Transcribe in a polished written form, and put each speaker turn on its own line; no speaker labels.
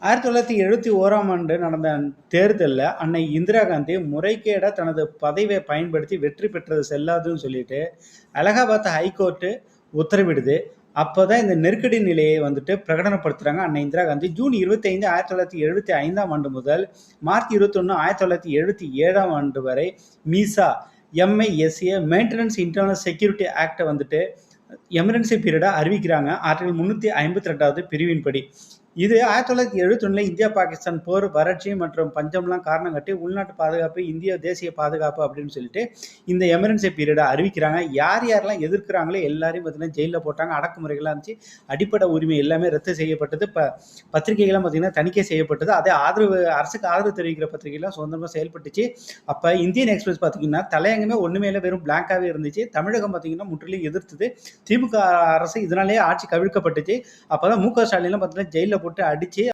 1971ஆம் ஆண்டு நடந்த தேர்தல்ல அன்னை இந்திரா காந்தி முறைகேடா தனது பதவியை பயன்படுத்தி வெற்றி பெற்றது செல்லாதுன்னு சொல்லிட்டு அலகாபாத் ஹைகோர்ட் உத்தரவிடுது. அப்பதான் இந்த நெருக்கடி நிலையை பிரகடனப்படுத்துறாங்க அன்னை இந்திரா காந்தி. ஜூன் 25 1975ஆம் ஆண்டு முதல் மார்ச் 21 1977ஆம் ஆண்டு வரை MISA MISA maintenance internal security ஆக்டை எமர்ஜென்சி பீரியடா அறிவிக்கிறாங்க. ஆர்டிகல் 352வது பிரிவின்படி. இது 1971 இந்தியா பாகிஸ்தான் போர், வறட்சி மற்றும் பஞ்சம்லாம் காரணம் காட்டி உள்நாட்டு பாதுகாப்பு, இந்திய தேசிய பாதுகாப்பு அப்படின்னு சொல்லிட்டு இந்த எமர்ஜென்சி பீரியடை அறிவிக்கிறாங்க. யாரெல்லாம் எதிர்க்கிறாங்களோ எல்லாரையும் ஜெயிலில் போட்டாங்க. அடக்குமுறைகள்லாம் இருந்துச்சு. அடிப்படை உரிமை எல்லாமே ரத்து செய்யப்பட்டது. பத்திரிகைகள்லாம் தணிக்கை செய்யப்பட்டது. அதே அரசுக்கு ஆதரவு தெரிவிக்கிற பத்திரிகைலாம் சுதந்திரமாக செயல்பட்டுச்சு. அப்போ இந்தியன் எக்ஸ்பிரஸ் பார்த்தீங்கன்னா தலையங்கமே ஒன்றுமே இல்லை, வெறும் பிளாங்காகவே இருந்துச்சு. தமிழகம் பார்த்தீங்கன்னா முற்றிலும் எதிர்த்தது. திமுக அரசு இதனாலேயே ஆட்சி கவிழ்க்கப்பட்டுச்சு. அப்போதான் மு க ஸ்டாலின்லாம் ஜெயிலில் போட்டு அடிச்சு